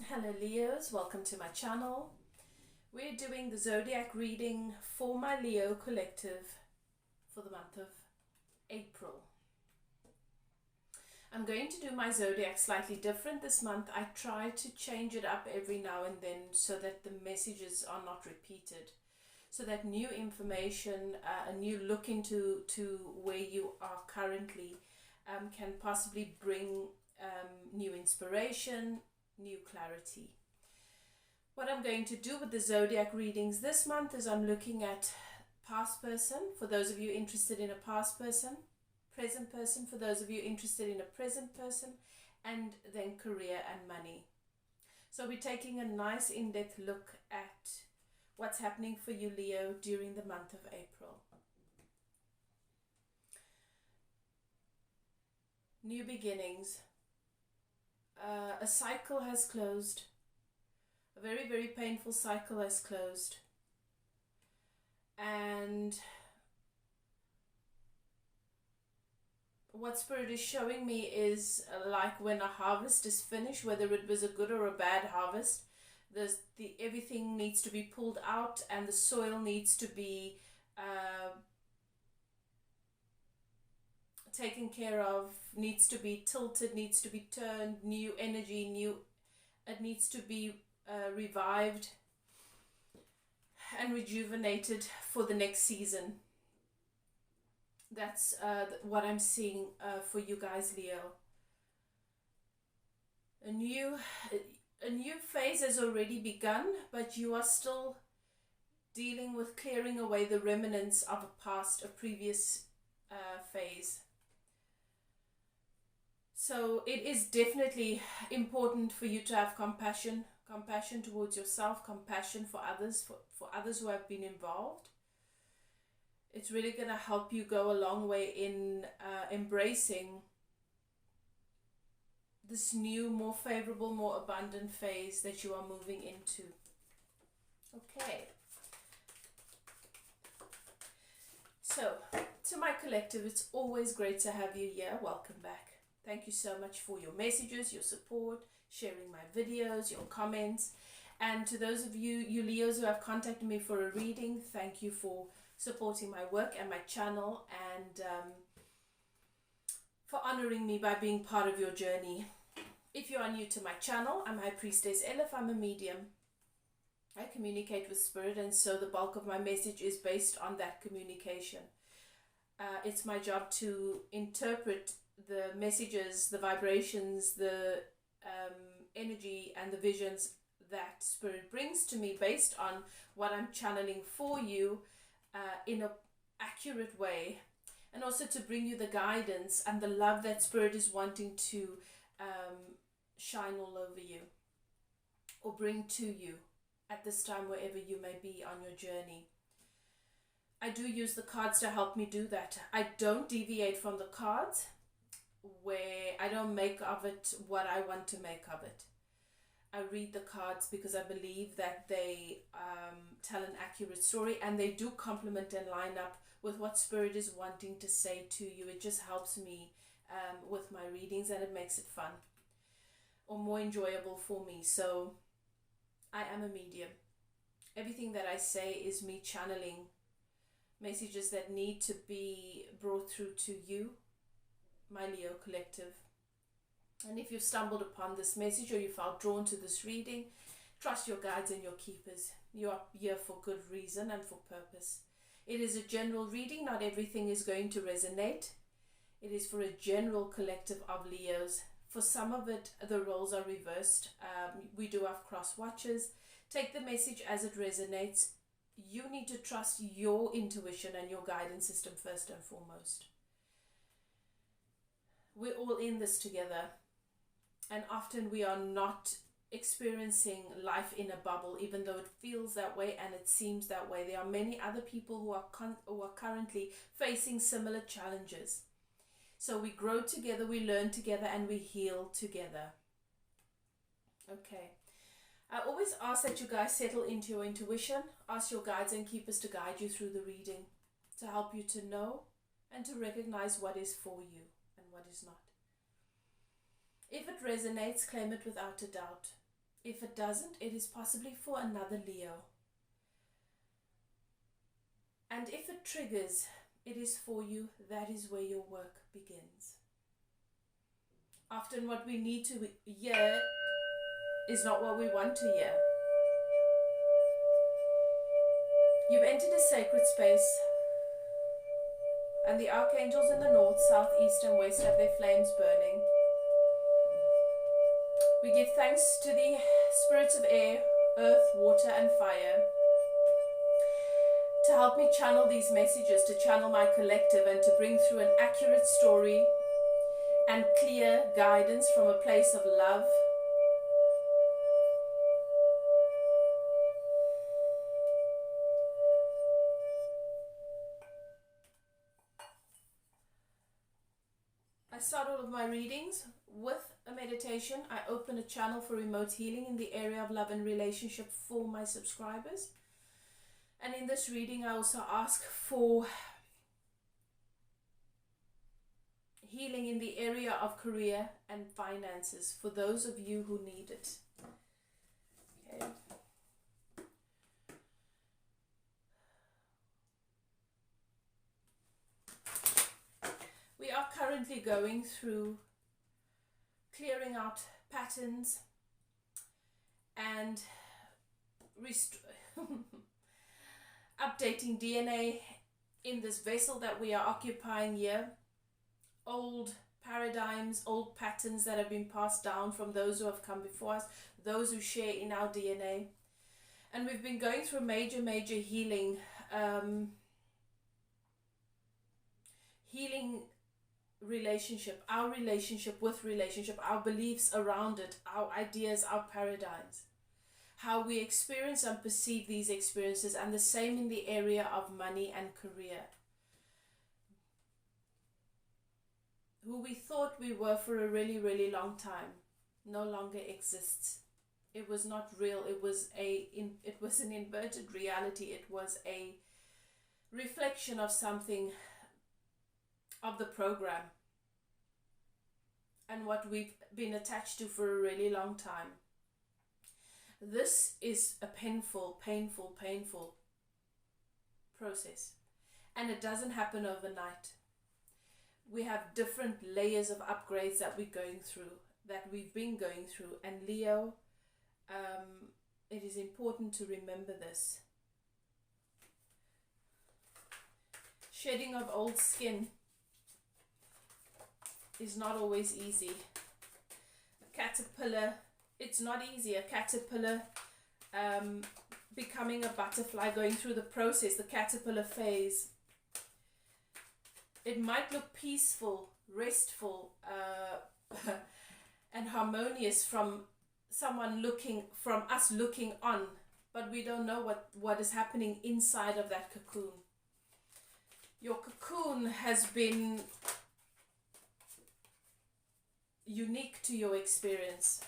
Hello Leos, welcome to my channel. We're doing the zodiac reading for my Leo collective for the month of April. I'm going to do my zodiac slightly different this month. I try to change it up every now and then so that the messages are not repeated, so that new information, a new look into where you are currently can possibly bring new inspiration, new clarity. What I'm going to do with the zodiac readings this month is I'm looking at past person, for those of you interested in a past person, present person, for those of you interested in a present person, and then career and money. So we're taking a nice in-depth look at what's happening for you, Leo, during the month of April. New beginnings. A cycle has closed. A very, very painful cycle has closed. And what Spirit is showing me is like when a harvest is finished, whether it was a good or a bad harvest, everything needs to be pulled out and the soil needs to be taken care of, needs to be tilted, needs to be turned, new energy, it needs to be revived and rejuvenated for the next season. That's what I'm seeing for you guys, Leo. A new phase has already begun, but you are still dealing with clearing away the remnants of a previous phase. So it is definitely important for you to have compassion towards yourself, compassion for others, for others who have been involved. It's really going to help you go a long way in embracing this new, more favorable, more abundant phase that you are moving into. Okay. So, to my collective, it's always great to have you here. Welcome back. Thank you so much for your messages, your support, sharing my videos, your comments. And to those of you Leos who have contacted me for a reading, thank you for supporting my work and my channel, and for honoring me by being part of your journey. If you are new to my channel, I'm High Priestess Elif. I'm a medium. I communicate with Spirit, and so the bulk of my message is based on that communication. It's my job to interpret the messages, the vibrations, the energy and the visions that Spirit brings to me based on what I'm channeling for you in an accurate way, and also to bring you the guidance and the love that Spirit is wanting to shine all over you or bring to you at this time, wherever you may be on your journey. I do use the cards to help me do that. I don't deviate from the cards, where I don't make of it what I want to make of it. I read the cards because I believe that they tell an accurate story, and they do complement and line up with what Spirit is wanting to say to you. It just helps me with my readings, and it makes it fun or more enjoyable for me. So I am a medium. Everything that I say is me channeling messages that need to be brought through to you, my Leo collective. And if you've stumbled upon this message or you felt drawn to this reading, trust your guides and your keepers. You are here for good reason and for purpose. It is a general reading. Not everything is going to resonate. It is for a general collective of Leos. For some of it, the roles are reversed. We do have cross watches. Take the message as it resonates. You need to trust your intuition and your guidance system first and foremost. We're all in this together, and often we are not experiencing life in a bubble, even though it feels that way and it seems that way. There are many other people who are currently facing similar challenges. So we grow together, we learn together, and we heal together. Okay. I always ask that you guys settle into your intuition. Ask your guides and keepers to guide you through the reading, to help you to know and to recognize what is for you and what is not. If it resonates, claim it without a doubt. If it doesn't, it is possibly for another Leo. And if it triggers, it is for you. That is where your work begins. Often what we need to hear is not what we want to hear. You've entered a sacred space, and the archangels in the north, south, east, and west have their flames burning. We give thanks to the spirits of air, earth, water, and fire to help me channel these messages, to channel my collective, and to bring through an accurate story and clear guidance from a place of love. I start all of my readings with a meditation. I open a channel for remote healing in the area of love and relationship for my subscribers. And in this reading, I also ask for healing in the area of career and finances for those of you who need it. Okay. We are currently going through clearing out patterns and updating DNA in this vessel that we are occupying here. Old paradigms, old patterns that have been passed down from those who have come before us, those who share in our DNA. And we've been going through major healing, relationship, our relationship with relationship, our beliefs around it, our ideas, our paradigms, how we experience and perceive these experiences, and the same in the area of money and career. Who we thought we were for a really long time no longer exists. It was not real. It was an inverted reality. It was a reflection of something of the program and what we've been attached to for a really long time. This is a painful process, and it doesn't happen overnight. We have different layers of upgrades that we've been going through, and Leo, it is important to remember this. Shedding of old skin is not always easy. A caterpillar, it's not easy. A caterpillar becoming a butterfly, going through the process, the caterpillar phase. It might look peaceful, restful, and harmonious from us looking on, but we don't know what is happening inside of that cocoon. Your cocoon has been unique to your experience,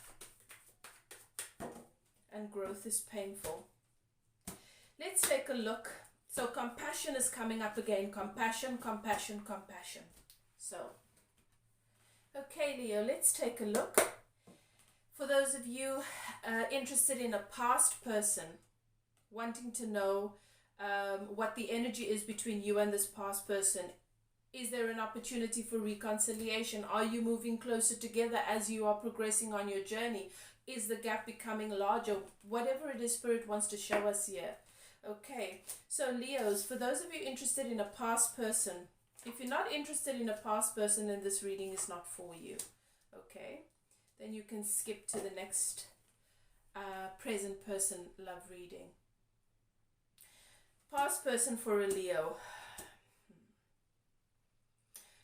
and growth is painful. Let's take a look. So compassion is coming up again. Compassion. So, okay, Leo, let's take a look. For those of you interested in a past person, wanting to know what the energy is between you and this past person, is there an opportunity for reconciliation? Are you moving closer together as you are progressing on your journey? Is the gap becoming larger? Whatever it is Spirit wants to show us here. Okay, so Leos, for those of you interested in a past person, if you're not interested in a past person, then this reading is not for you. Okay, then you can skip to the next present person love reading. Past person for a Leo.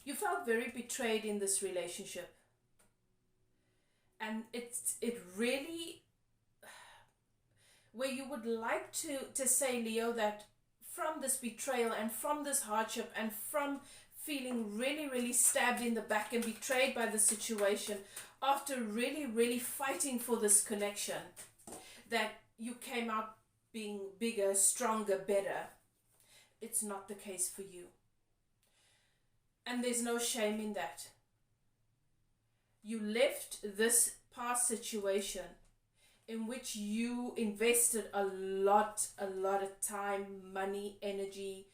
You felt very betrayed in this relationship, and it really, where you would like to say, Leo, that from this betrayal and from this hardship and from feeling really stabbed in the back and betrayed by the situation, after really fighting for this connection, that you came out being bigger, stronger, better. It's not the case for you. And there's no shame in that. You left this past situation in which you invested a lot of time, money, energy.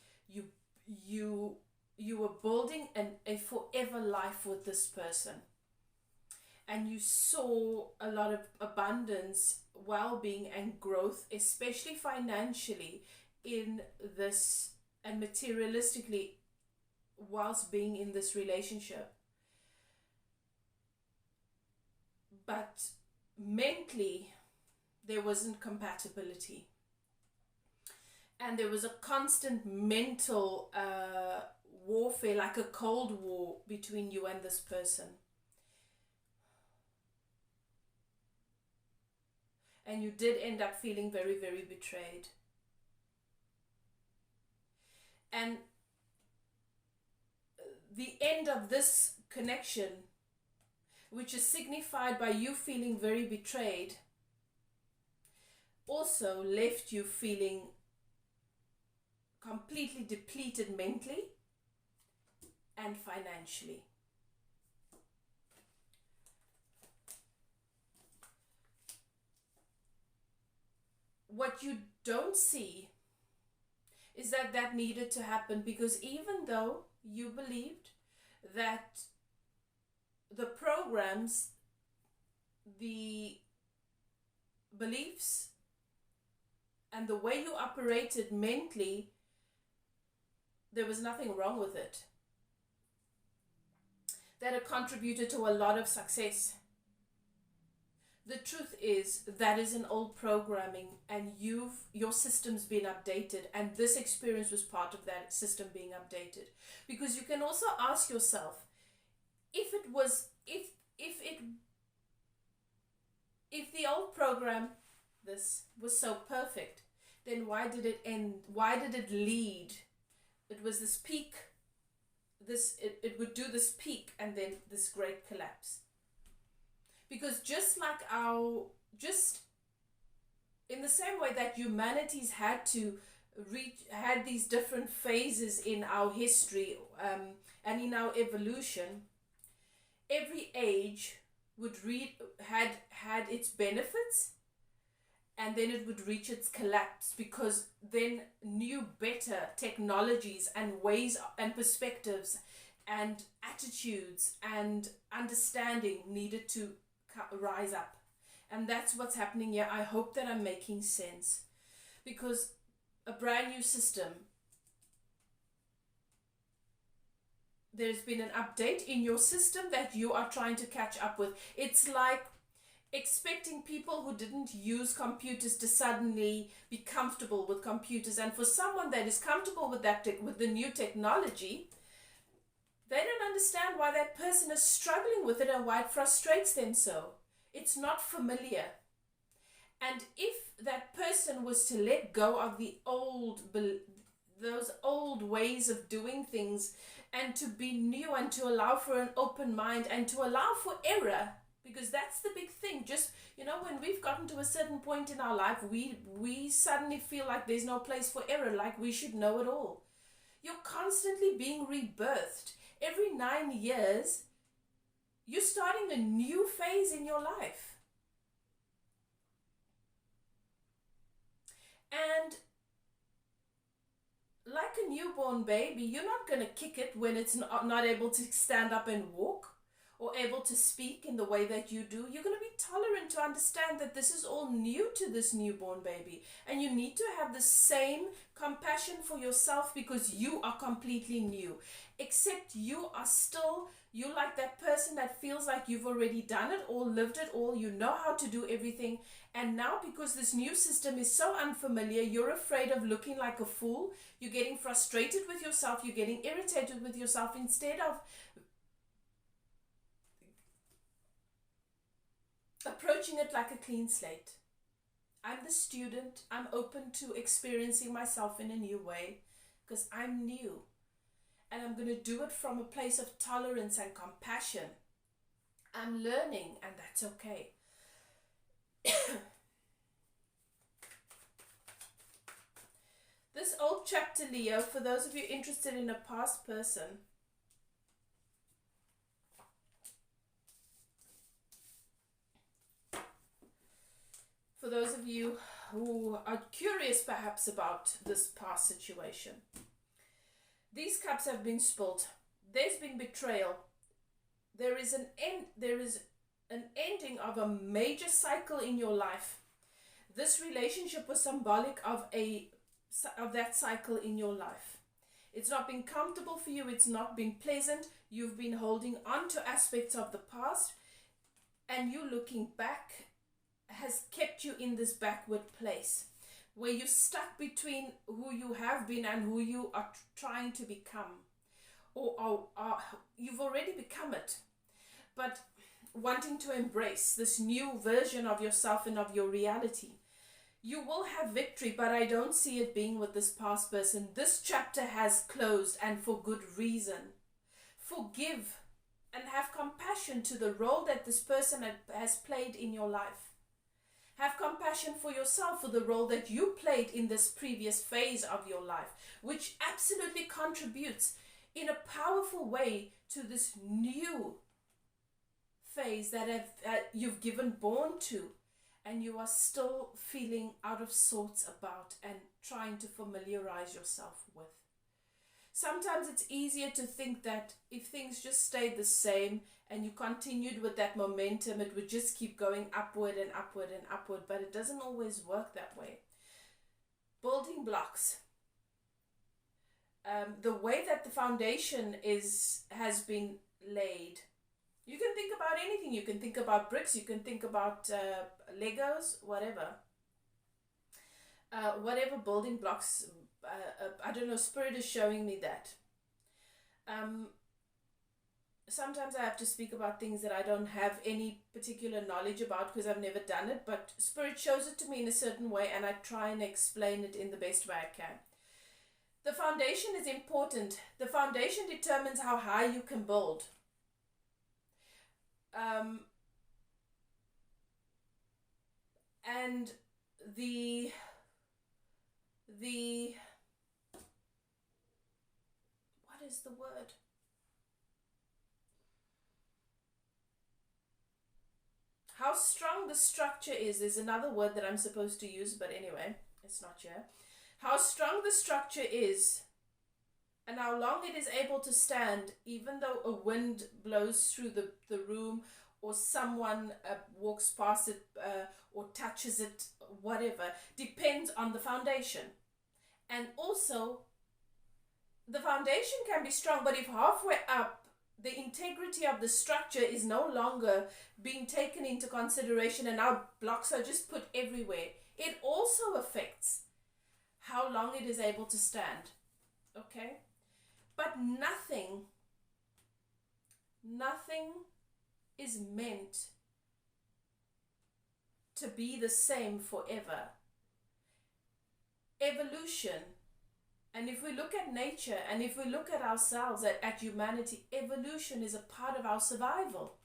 You were building a forever life with this person, and you saw a lot of abundance, well-being, and growth, especially financially, in this, and materialistically, whilst being in this relationship. But mentally, there wasn't compatibility, and there was a constant mental warfare, like a cold war between you and this person. And you did end up feeling very, very betrayed. And the end of this connection, which is signified by you feeling very betrayed, also left you feeling completely depleted mentally and financially. What you don't see is that that needed to happen, because even though you believed that the programs, the beliefs, and the way you operated mentally, there was nothing wrong with it, that it contributed to a lot of success. The truth is that is an old programming, and your system's been updated, and this experience was part of that system being updated. Because you can also ask yourself, if the old program, this, was so perfect, then why did it end? Why did it lead? It was this peak, it would do this peak and then this great collapse. Because just in the same way that humanity's had these different phases in our history and in our evolution, every age had its benefits, and then it would reach its collapse, because then new, better technologies and ways and perspectives and attitudes and understanding needed to rise up. And that's what's happening here. I hope that I'm making sense, because a brand new system, there's been an update in your system that you are trying to catch up with. It's like expecting people who didn't use computers to suddenly be comfortable with computers. And for someone that is comfortable with with the new technology, they don't understand why that person is struggling with it and why it frustrates them so. It's not familiar. And if that person was to let go of those old ways of doing things, and to be new, and to allow for an open mind, and to allow for error, because that's the big thing. Just, when we've gotten to a certain point in our life, we suddenly feel like there's no place for error, like we should know it all. You're constantly being rebirthed. Every 9 years, you're starting a new phase in your life. And like a newborn baby, you're not going to kick it when it's not able to stand up and walk, or able to speak in the way that you do. You're going to be tolerant to understand that this is all new to this newborn baby. And you need to have the same compassion for yourself, because you are completely new. Except you're like that person that feels like you've already done it all, lived it all, you know how to do everything. And now, because this new system is so unfamiliar, you're afraid of looking like a fool. You're getting frustrated with yourself. You're getting irritated with yourself, instead of approaching it like a clean slate. I'm the student. I'm open to experiencing myself in a new way, because I'm new. And I'm going to do it from a place of tolerance and compassion. I'm learning, and that's okay. This old chapter, Leo, for those of you interested in a past person, for those of you who are curious perhaps about this past situation. These cups have been spilled. There's been betrayal. There is an ending of a major cycle in your life. This relationship was symbolic of that cycle in your life. It's not been comfortable for you. It's not been pleasant. You've been holding on to aspects of the past, and you looking back has kept you in this backward place where you're stuck between who you have been and who you are trying to become, or you've already become it, but wanting to embrace this new version of yourself and of your reality. You will have victory, but I don't see it being with this past person. This chapter has closed, and for good reason. Forgive and have compassion to the role that this person has played in your life. Have compassion for yourself for the role that you played in this previous phase of your life, which absolutely contributes in a powerful way to this new phase that you've given born to, and you are still feeling out of sorts about and trying to familiarize yourself with. Sometimes it's easier to think that if things just stayed the same and you continued with that momentum, it would just keep going upward and upward and upward, but it doesn't always work that way. Building blocks. The way that the foundation has been laid. You can think about anything. You can think about bricks. You can think about Legos, whatever. Whatever building blocks. I don't know. Spirit is showing me that. Sometimes I have to speak about things that I don't have any particular knowledge about because I've never done it. But Spirit shows it to me in a certain way, and I try and explain it in the best way I can. The foundation is important. The foundation determines how high you can build. And the what is the word? How strong the structure is another word that I'm supposed to use, but anyway, it's not here. How strong the structure is and how long it is able to stand, even though a wind blows through the room, or someone walks past it or touches it, whatever, depends on the foundation. And also, the foundation can be strong, but if halfway up, the integrity of the structure is no longer being taken into consideration and now blocks are just put everywhere, it also affects how long it is able to stand. Okay? But nothing is meant to be the same forever. Evolution, and if we look at nature and if we look at ourselves, at humanity, evolution is a part of our survival.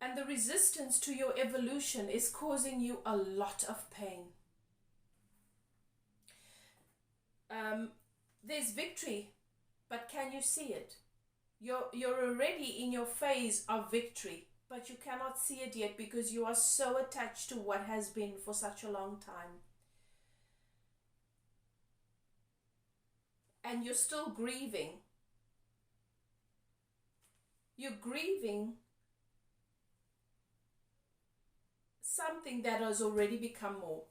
And the resistance to your evolution is causing you a lot of pain. There's victory, but can you see it? You're already in your phase of victory, but you cannot see it yet because you are so attached to what has been for such a long time. And you're still grieving. You're grieving something that has already become more.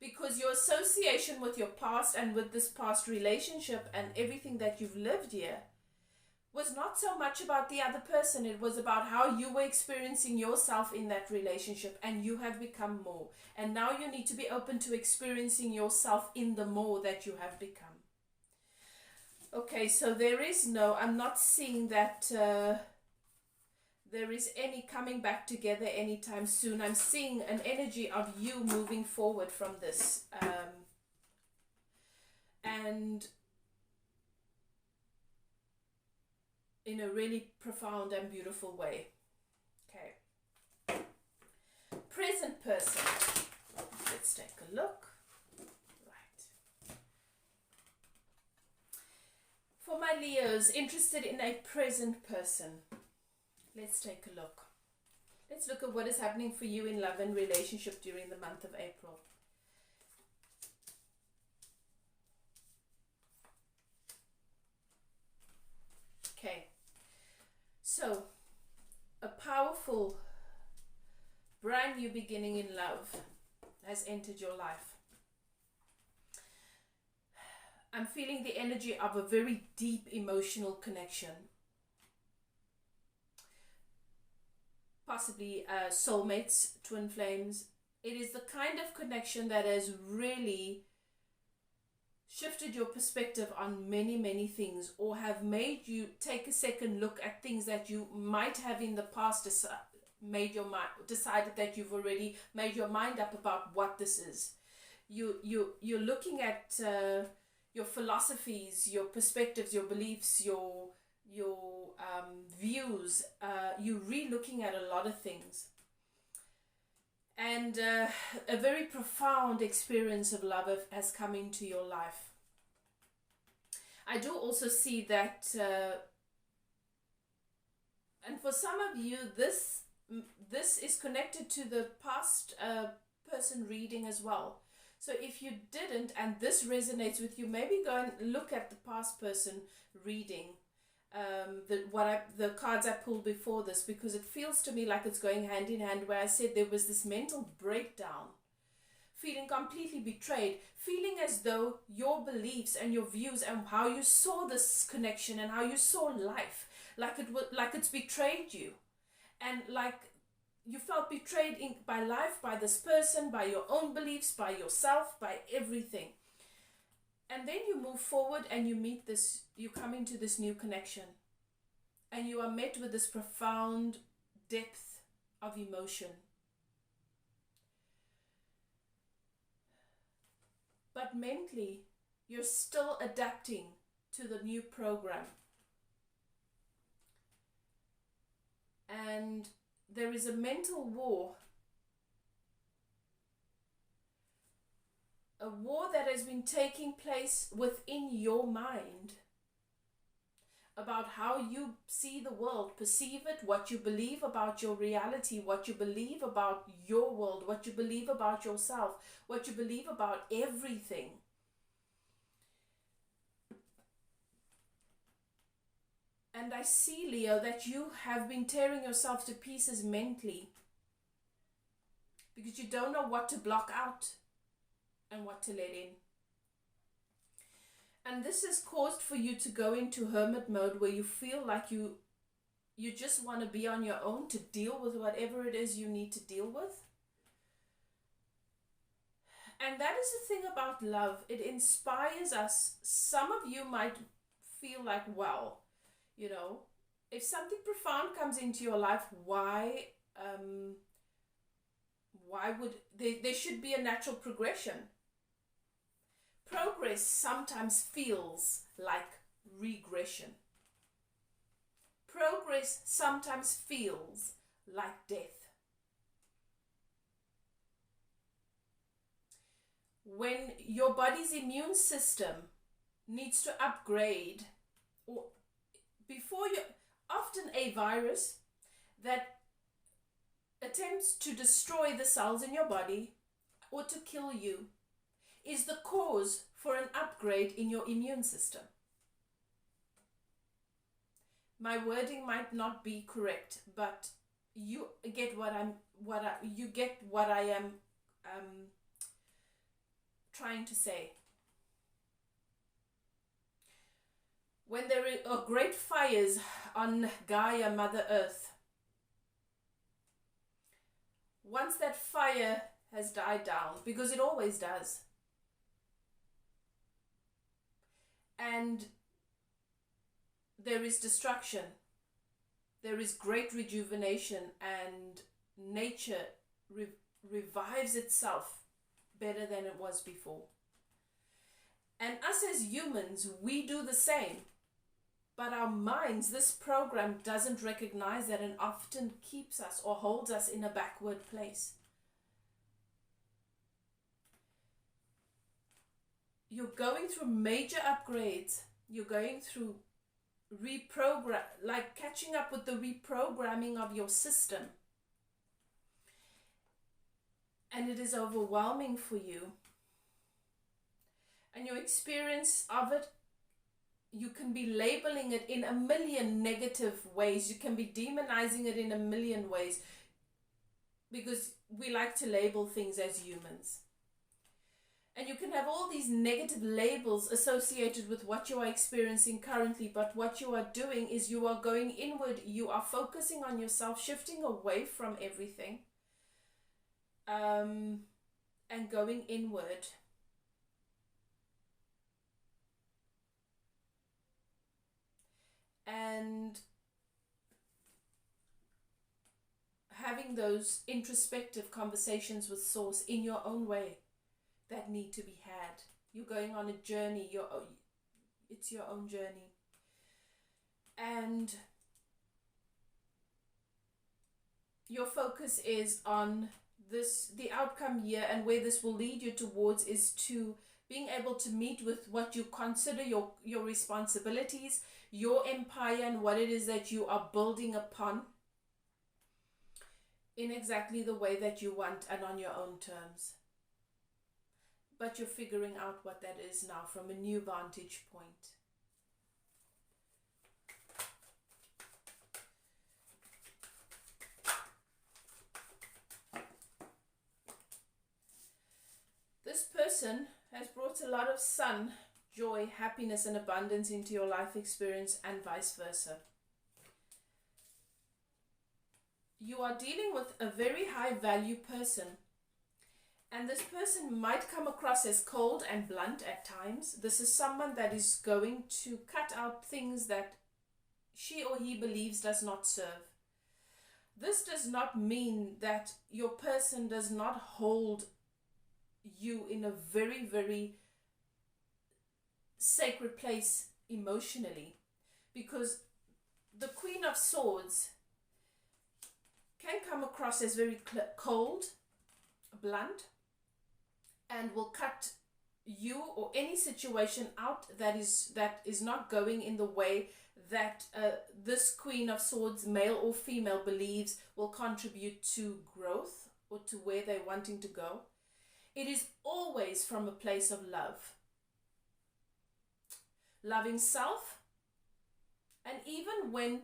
Because your association with your past and with this past relationship and everything that you've lived here was not so much about the other person. It was about how you were experiencing yourself in that relationship, and you have become more. And now you need to be open to experiencing yourself in the more that you have become. Okay, so I'm not seeing that there is any coming back together anytime soon. I'm seeing an energy of you moving forward from this. And in a really profound and beautiful way. Okay. Present person. Let's take a look. Right. For my Leos interested in a present person, let's take a look. Let's look at what is happening for you in love and relationship during the month of April. Okay, so a powerful, brand new beginning in love has entered your life. I'm feeling the energy of a very deep emotional connection. Possibly soulmates, twin flames. It is the kind of connection that has really shifted your perspective on many, many things, or have made you take a second look at things that you might have in the past decided that you've already made your mind up about what this is. You're looking at your philosophies, your perspectives, your beliefs, your views. You're re-looking at a lot of things. And a very profound experience of love has come into your life. I do also see that, and for some of you, this is connected to the past person reading as well. So if you didn't, and this resonates with you, maybe go and look at the past person reading. The cards I pulled before this, because it feels to me like it's going hand in hand, where I said there was this mental breakdown, feeling completely betrayed, feeling as though your beliefs and your views and how you saw this connection and how you saw life, like it's betrayed you, and like you felt betrayed by life, by this person, by your own beliefs, by yourself, by everything. And then you move forward and you come into this new connection, and you are met with this profound depth of emotion. But mentally, you're still adapting to the new program. And there is a mental war. A war that has been taking place within your mind about how you see the world, perceive it, what you believe about your reality, what you believe about your world, what you believe about yourself, what you believe about everything. And I see, Leo, that you have been tearing yourself to pieces mentally because you don't know what to block out and what to let in. And this has caused for you to go into hermit mode, where you feel like you just want to be on your own to deal with whatever it is you need to deal with. And that is the thing about love. It inspires us. Some of you might feel like, well, you know, if something profound comes into your life, why would there should be a natural progression? Progress sometimes feels like regression. Progress sometimes feels like death. When your body's immune system needs to upgrade, or often a virus that attempts to destroy the cells in your body or to kill you is the cause for an upgrade in your immune system. My wording might not be correct, but you get what I am trying to say. When there are great fires on Gaia, Mother Earth, once that fire has died down, because it always does, and there is destruction, there is great rejuvenation, and nature revives itself better than it was before. And us as humans, we do the same. But our minds, this program doesn't recognize that, and often keeps us or holds us in a backward place. You're going through major upgrades. You're going through catching up with the reprogramming of your system. and it is overwhelming for you, and your experience of it, you can be labeling it in a million negative ways. You can be demonizing it in a million ways, because we like to label things as humans. And you can have all these negative labels associated with what you are experiencing currently, but what you are doing is you are going inward, you are focusing on yourself, shifting away from everything, and going inward. And having those introspective conversations with Source in your own way that need to be had. You're going on a journey, it's your own journey. And your focus is on this, the outcome here, and where this will lead you towards is to being able to meet with what you consider your responsibilities, your empire, and what it is that you are building upon in exactly the way that you want and on your own terms. But you're figuring out what that is now from a new vantage point. This person has brought a lot of sun, joy, happiness, and abundance into your life experience, and vice versa. You are dealing with a very high value person, and this person might come across as cold and blunt at times. This is someone that is going to cut out things that she or he believes does not serve. This does not mean that your person does not hold you in a very, very sacred place emotionally, because the Queen of Swords can come across as very cold, blunt, and will cut you or any situation out that is not going in the way that this Queen of Swords, male or female, believes will contribute to growth or to where they're wanting to go. It is always from a place of love. Loving self, and even when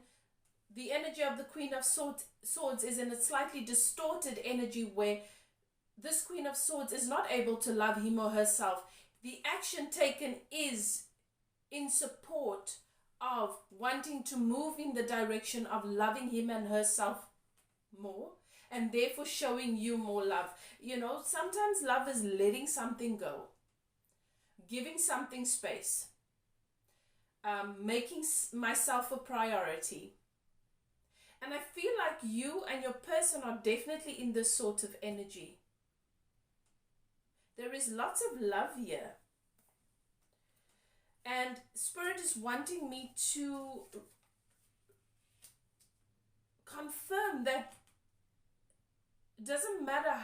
the energy of the Queen of Swords is in a slightly distorted energy where this Queen of Swords is not able to love him or herself, the action taken is in support of wanting to move in the direction of loving him and herself more, and therefore showing you more love. You know, sometimes love is letting something go, giving something space, making myself a priority. And I feel like you and your person are definitely in this sort of energy. There is lots of love here. And Spirit is wanting me to confirm that it doesn't matter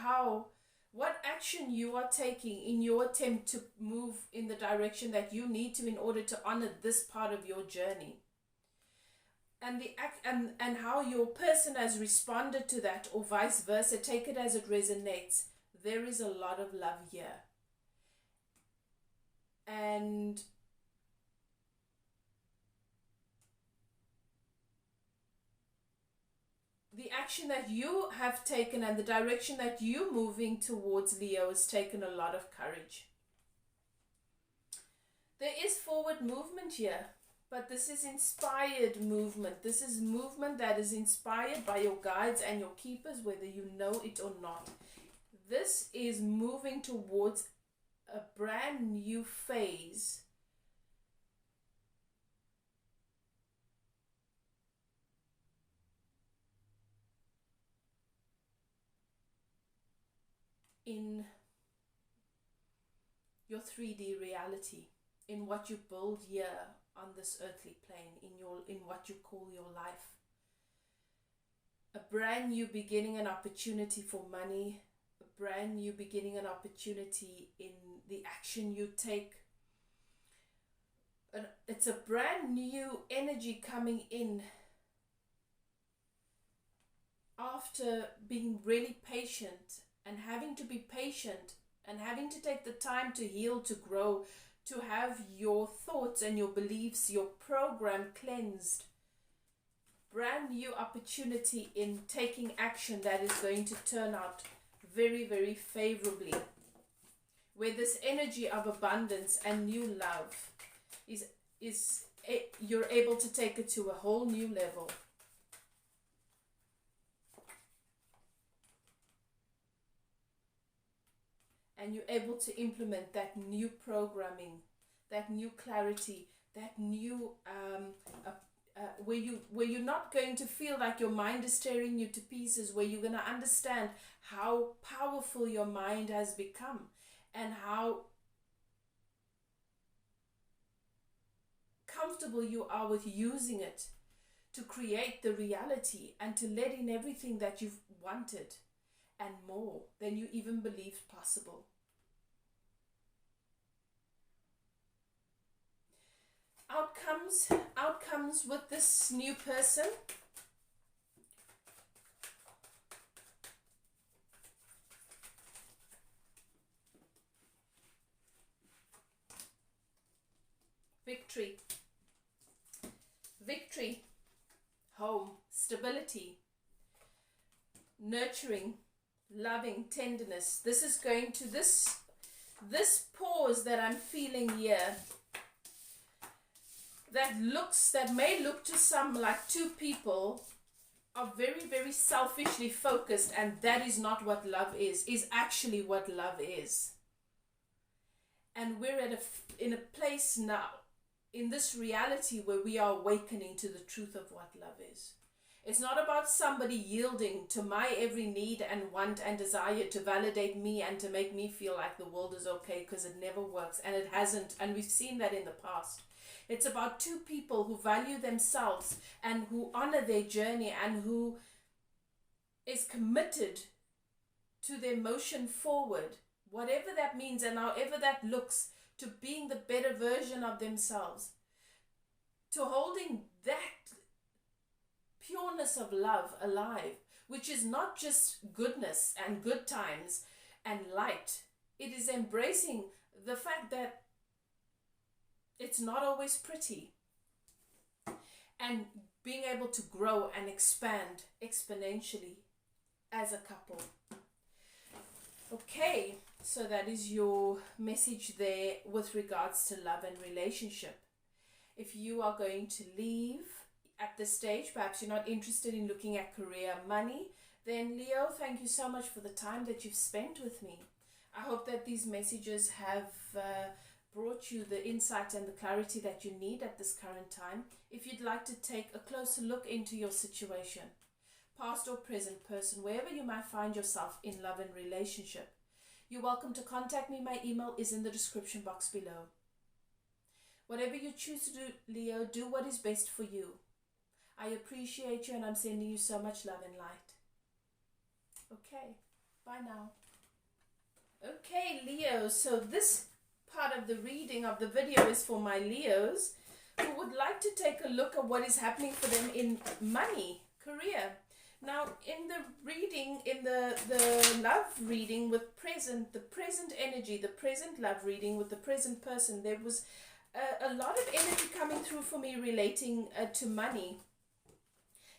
what action you are taking in your attempt to move in the direction that you need to in order to honor this part of your journey. And how your person has responded to that, or vice versa, take it as it resonates. There is a lot of love here. And the action that you have taken and the direction that you're moving towards, Leo, has taken a lot of courage. There is forward movement here, but this is inspired movement. This is movement that is inspired by your guides and your keepers, whether you know it or not. This is moving towards a brand new phase in your 3D reality, in what you build here on this earthly plane, in what you call your life. A brand new beginning and opportunity for money, a brand new beginning and opportunity in the action you take. It's a brand new energy coming in after being really patient and having to be patient and having to take the time to heal, to grow, to have your thoughts and your beliefs, your program cleansed. Brand new opportunity in taking action that is going to turn out very, very favorably. Where this energy of abundance and new love you're able to take it to a whole new level. And you're able to implement that new programming, that new clarity, that new where you're not going to feel like your mind is tearing you to pieces, where you're going to understand how powerful your mind has become and how comfortable you are with using it to create the reality and to let in everything that you've wanted and more than you even believed possible. Outcomes with this new person. Victory, home, stability, nurturing, loving, tenderness. This is going to this pause that I'm feeling here, that may look to some like two people are very, very selfishly focused, and that is not what love is actually what love is. And we're in a place now in this reality where we are awakening to the truth of what love is. It's not about somebody yielding to my every need and want and desire to validate me and to make me feel like the world is okay, because it never works, and it hasn't, and we've seen that in the past. It's about two people who value themselves and who honor their journey and who is committed to their motion forward, whatever that means and however that looks, to being the better version of themselves, to holding that pureness of love alive, which is not just goodness and good times and light. It is embracing the fact that it's not always pretty, and being able to grow and expand exponentially as a couple. Okay, so that is your message there with regards to love and relationship. If you are going to leave at this stage, perhaps you're not interested in looking at career, money, then Leo, thank you so much for the time that you've spent with me. I hope that these messages have brought you the insight and the clarity that you need at this current time. If you'd like to take a closer look into your situation, past or present person, wherever you might find yourself in love and relationship, you're welcome to contact me. My email is in the description box below. Whatever you choose to do, Leo, do what is best for you. I appreciate you, and I'm sending you so much love and light. Okay, bye now. Okay, Leo, so this part of the reading of the video is for my Leos who would like to take a look at what is happening for them in money, career. Now, in the reading, in the love reading with the present energy, the present love reading with the present person, there was a lot of energy coming through for me relating to money.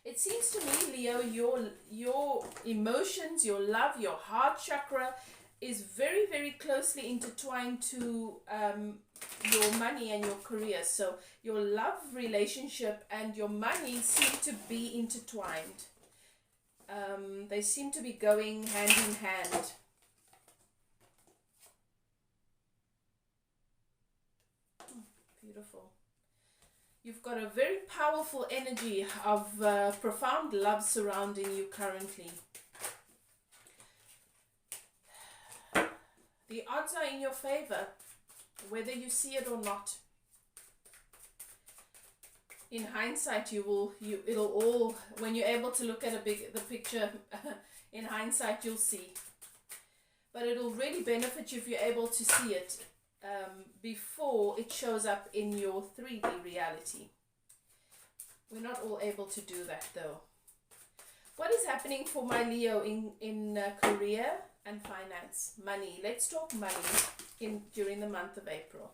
It seems to me, Leo, your emotions, your love, your heart chakra is very, very closely intertwined to your money and your career. So your love relationship and your money seem to be intertwined. They seem to be going hand in hand. Beautiful. You've got a very powerful energy of profound love surrounding you currently. The odds are in your favor, whether you see it or not. In hindsight, it'll all, when you're able to look at the picture, in hindsight you'll see. But it'll really benefit you if you're able to see it before it shows up in your 3D reality. We're not all able to do that though. What is happening for my Leo in career and finance. Money. Let's talk money during the month of April.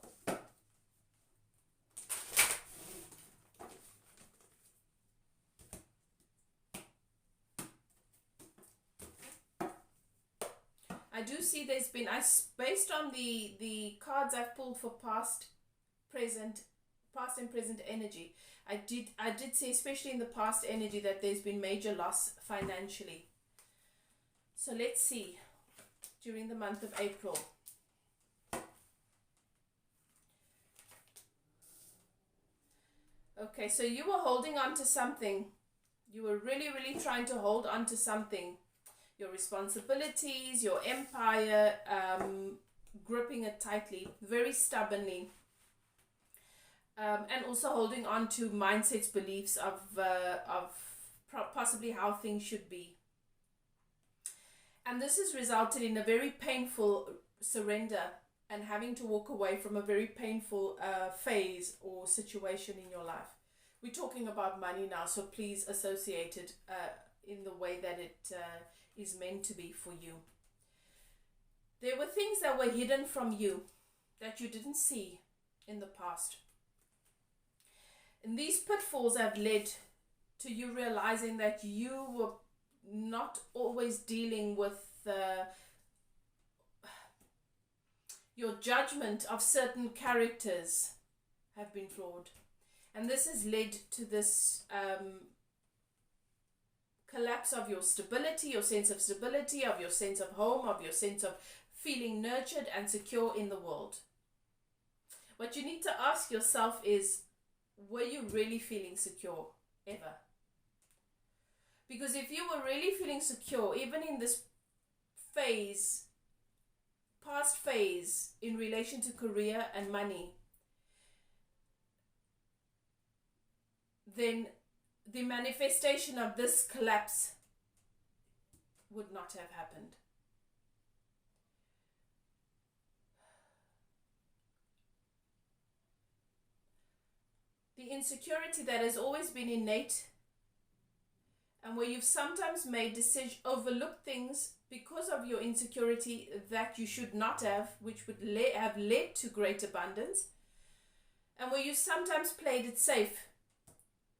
I do see there's been, based on the cards I've pulled for past and present energy, I did see, especially in the past energy, that there's been major loss financially. So let's see during the month of April. Okay, so you were holding on to something. You were really, really trying to hold on to something. Your responsibilities, your empire, gripping it tightly, very stubbornly. And also holding on to mindsets, beliefs of possibly how things should be. And this has resulted in a very painful surrender and having to walk away from a very painful phase or situation in your life. We're talking about money now, so please associate it in the way that it is meant to be for you. There were things that were hidden from you that you didn't see in the past. And these pitfalls have led to you realizing that you were not always dealing with your judgment of certain characters have been flawed. And this has led to this collapse of your stability, your sense of stability, of your sense of home, of your sense of feeling nurtured and secure in the world. What you need to ask yourself is, were you really feeling secure ever? Because if you were really feeling secure, even in this phase, past phase, in relation to career and money, then the manifestation of this collapse would not have happened. The insecurity that has always been innate, and where you've sometimes made overlooked things because of your insecurity that you should not have, which would have led to great abundance, and where you sometimes played it safe.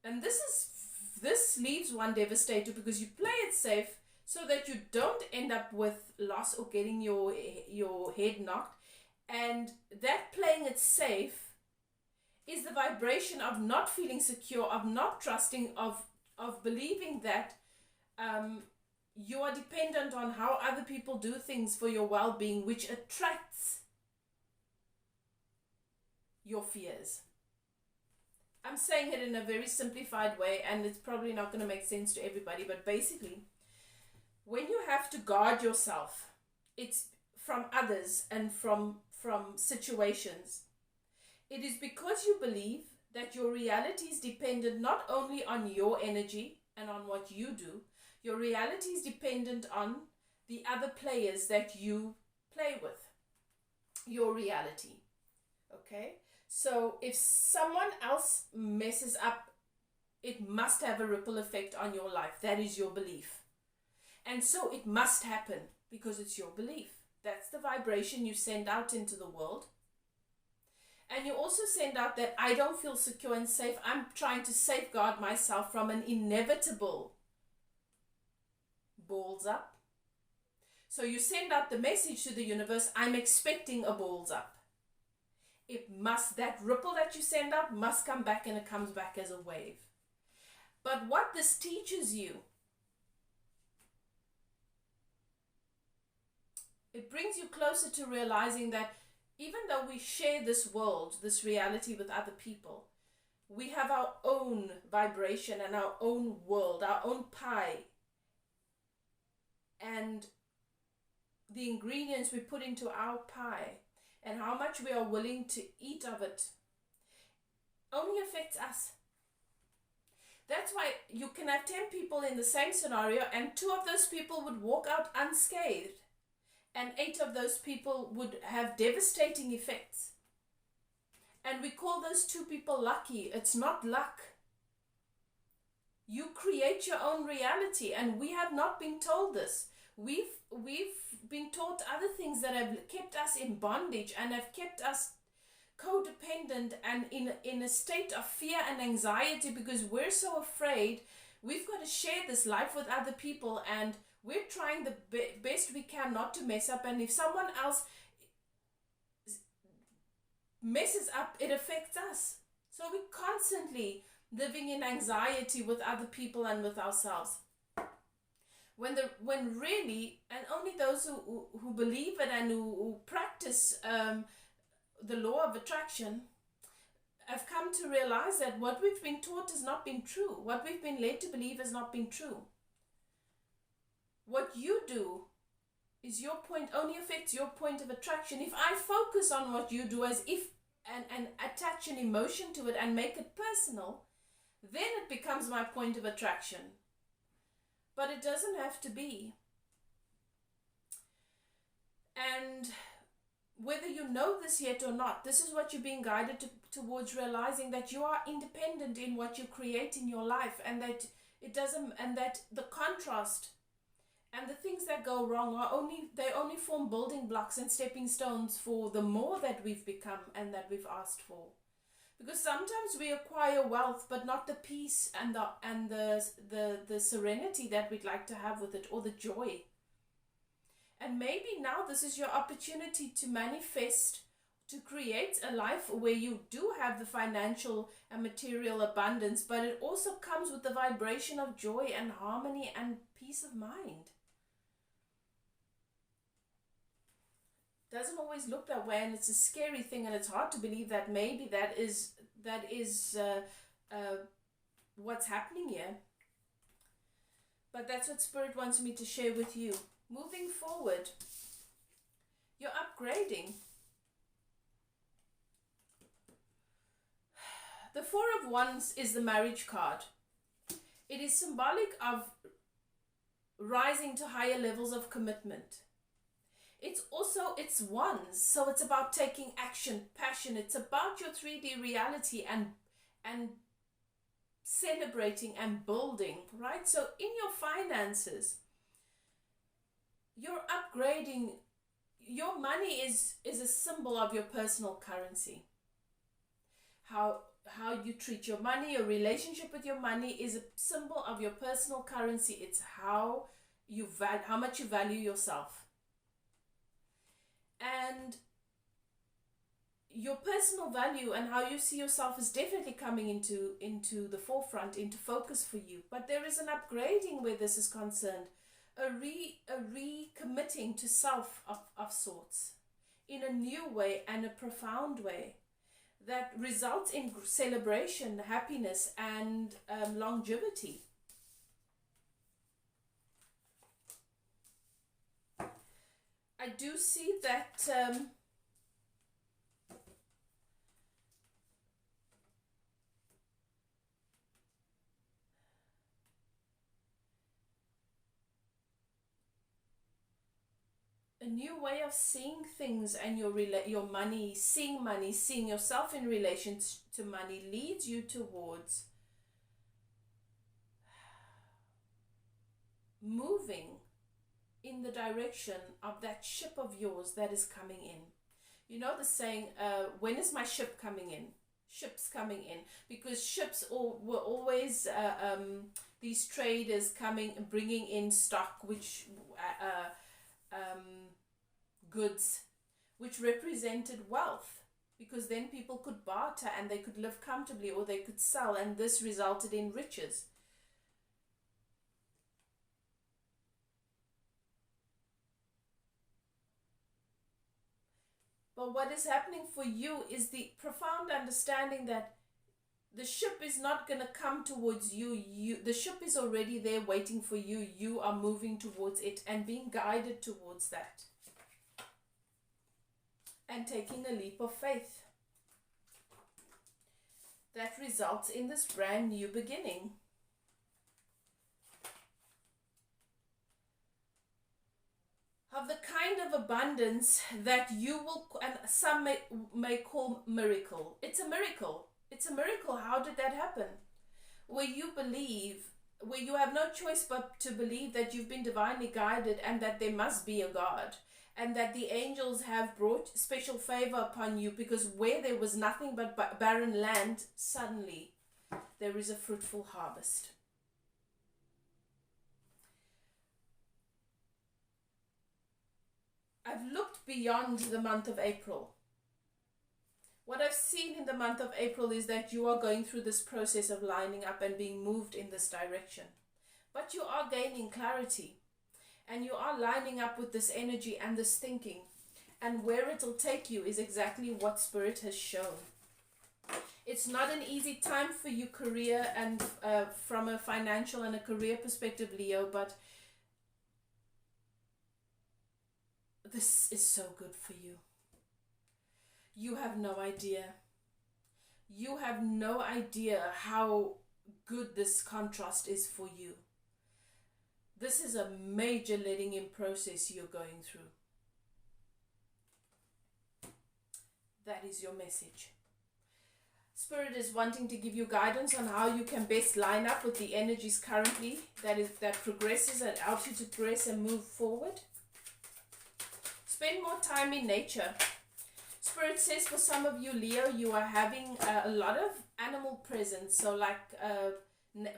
And this leaves one devastated, because you play it safe so that you don't end up with loss or getting your head knocked. And that playing it safe is the vibration of not feeling secure, of not trusting, of believing that you are dependent on how other people do things for your well-being, which attracts your fears. I'm saying it in a very simplified way, and it's probably not going to make sense to everybody, but basically, when you have to guard yourself, it's from others and from situations. It is because you believe that your reality is dependent not only on your energy and on what you do, your reality is dependent on the other players that you play with. Your reality. Okay? So if someone else messes up, it must have a ripple effect on your life. That is your belief. And so it must happen because it's your belief. That's the vibration you send out into the world. And you also send out that I don't feel secure and safe. I'm trying to safeguard myself from an inevitable balls up. So you send out the message to the universe, I'm expecting a balls up. That ripple that you send out must come back, and it comes back as a wave. But what this teaches you, it brings you closer to realizing that even though we share this world, this reality with other people, we have our own vibration and our own world, our own pie. And the ingredients we put into our pie and how much we are willing to eat of it only affects us. That's why you can have 10 people in the same scenario, and 2 of those people would walk out unscathed, and 8 of those people would have devastating effects. And we call those 2 people lucky. It's not luck. You create your own reality, and we have not been told this. We've been taught other things that have kept us in bondage and have kept us codependent and in a state of fear and anxiety, because we're so afraid we've got to share this life with other people, and we're trying the best we can not to mess up, and if someone else messes up, it affects us. So we're constantly living in anxiety with other people and with ourselves. When really, and only those who believe it and who practice the law of attraction have come to realize that what we've been taught has not been true. What we've been led to believe has not been true. What you do is your point, only affects your point of attraction. If I focus on what you do as if and attach an emotion to it and make it personal, then it becomes my point of attraction. But it doesn't have to be. And whether you know this yet or not, this is what you're being guided towards, realizing that you are independent in what you create in your life, and that it doesn't, and that the contrast and the things that go wrong are only form building blocks and stepping stones for the more that we've become and that we've asked for. Because sometimes we acquire wealth, but not the peace and the serenity that we'd like to have with it, or the joy. And maybe now this is your opportunity to manifest, to create a life where you do have the financial and material abundance, but it also comes with the vibration of joy and harmony and peace of mind. Doesn't always look that way, and it's a scary thing, and it's hard to believe that maybe that is what's happening here. But that's what Spirit wants me to share with you. Moving forward, you're upgrading. The Four of Wands is the marriage card. It is symbolic of rising to higher levels of commitment. It's wands, so it's about taking action, passion. It's about your 3D reality and celebrating and building, right? So in your finances, you're upgrading. Your money is a symbol of your personal currency. How you treat your money, your relationship with your money is a symbol of your personal currency. It's how much you value yourself. And your personal value and how you see yourself is definitely coming into the forefront, into focus for you. But there is an upgrading where this is concerned, a recommitting to self of sorts in a new way and a profound way that results in celebration, happiness, and longevity. I do see that a new way of seeing things and your money, seeing yourself in relation to money leads you towards moving in the direction of that ship of yours that is coming in. You know the saying, when is my ship coming in? Ships coming in. Because ships were always these traders bringing in stock, which goods, which represented wealth. Because then people could barter and they could live comfortably, or they could sell, and this resulted in riches. But what is happening for you is the profound understanding that the ship is not going to come towards you. The ship is already there waiting for you. You are moving towards it and being guided towards that. And taking a leap of faith that results in this brand new beginning. Of the kind of abundance that you will, and some may call miracle. It's a miracle. It's a miracle. How did that happen? Where you believe, where you have no choice but to believe that you've been divinely guided and that there must be a God. and that the angels have brought special favor upon you, because where there was nothing but barren land, suddenly there is a fruitful harvest. I've looked beyond the month of April. What I've seen in the month of April is that you are going through this process of lining up and being moved in this direction. But you are gaining clarity, and you are lining up with this energy and this thinking. And where it'll take you is exactly what Spirit has shown. It's not an easy time for you career and from a financial and a career perspective, Leo, but this is so good for you. You have no idea. You have no idea how good this contrast is for you. This is a major letting in process you're going through. That is your message. Spirit is wanting to give you guidance on how you can best line up with the energies currently that progresses and helps you to progress and move forward. Spend more time in nature. Spirit says for some of you, Leo, you are having a lot of animal presence. So like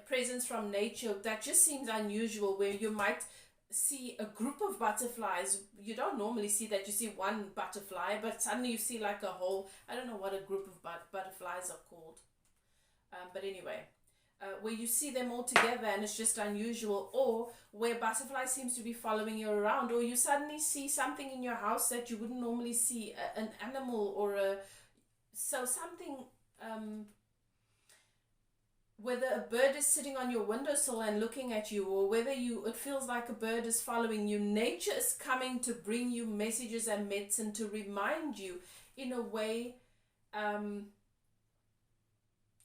presence from nature that just seems unusual, where you might see a group of butterflies. You don't normally see that. You see one butterfly, but suddenly you see like a whole, I don't know what a group of butterflies are called. But anyway, where you see them all together and it's just unusual, or where butterfly seems to be following you around, or you suddenly see something in your house that you wouldn't normally see, an animal or something, whether a bird is sitting on your windowsill and looking at you, or whether it feels like a bird is following you. Nature is coming to bring you messages and medicine to remind you in a way,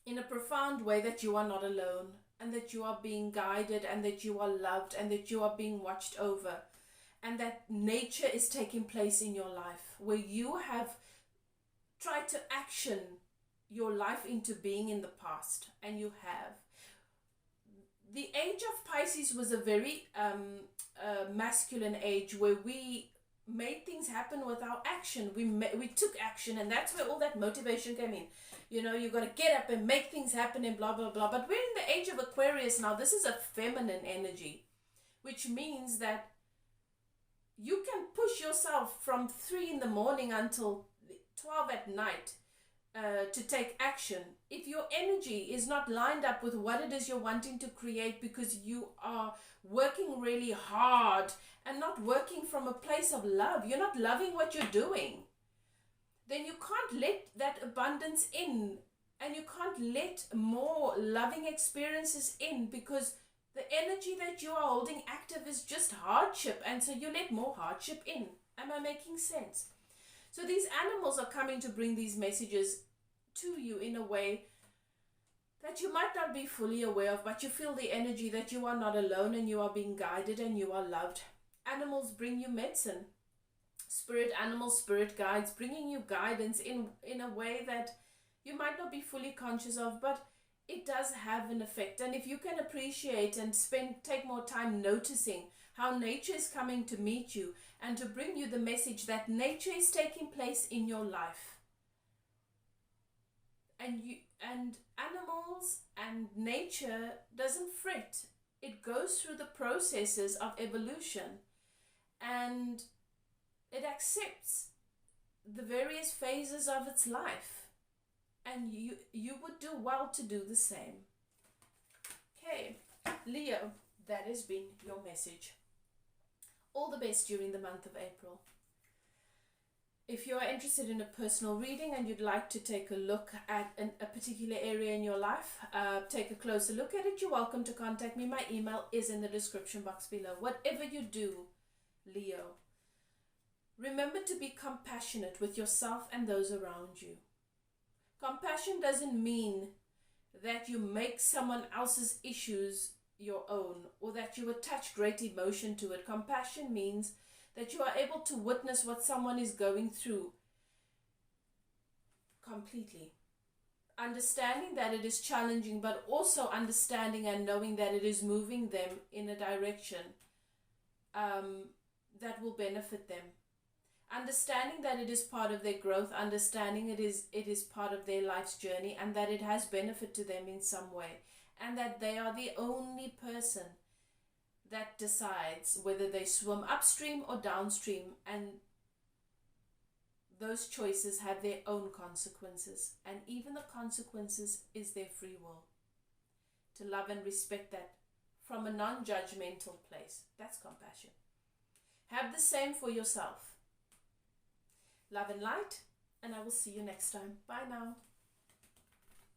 in a profound way, that you are not alone, and that you are being guided, and that you are loved, and that you are being watched over, and that nature is taking place in your life, where you have tried to action your life into being in the past, and you have. The age of Pisces was a very masculine age, where we made things happen with our action. We took action, and that's where all that motivation came in. You know, you got to get up and make things happen and blah, blah, blah. But we're in the age of Aquarius now. This is a feminine energy, which means that you can push yourself from 3 in the morning until 12 at night to take action. If your energy is not lined up with what it is you're wanting to create, because you are working really hard and not working from a place of love, you're not loving what you're doing, then you can't let that abundance in, and you can't let more loving experiences in, because the energy that you are holding active is just hardship, and so you let more hardship in. Am I making sense? So these animals are coming to bring these messages to you in a way that you might not be fully aware of, but you feel the energy that you are not alone, and you are being guided, and you are loved. Animals bring you medicine. Spirit animals, spirit guides, bringing you guidance in a way that you might not be fully conscious of, but it does have an effect. And if you can appreciate and take more time noticing how nature is coming to meet you and to bring you the message that nature is taking place in your life, and animals and nature doesn't fret. It goes through the processes of evolution, and it accepts the various phases of its life, and you would do well to do the same. Okay, Leo, that has been your message. All the best during the month of April. If you are interested in a personal reading and you'd like to take a look at a particular area in your life, take a closer look at it, you're welcome to contact me. My email is in the description box below. Whatever you do, Leo, remember to be compassionate with yourself and those around you. Compassion doesn't mean that you make someone else's issues your own, or that you attach great emotion to it. Compassion means that you are able to witness what someone is going through completely. Understanding that it is challenging, but also understanding and knowing that it is moving them in a direction that will benefit them. Understanding that it is part of their growth, understanding it is part of their life's journey, and that it has benefit to them in some way, and that they are the only person that decides whether they swim upstream or downstream, and those choices have their own consequences, and even the consequences is their free will. To love and respect that from a non-judgmental place, that's compassion. Have the same for yourself. Love and light, and I will see you next time. Bye now.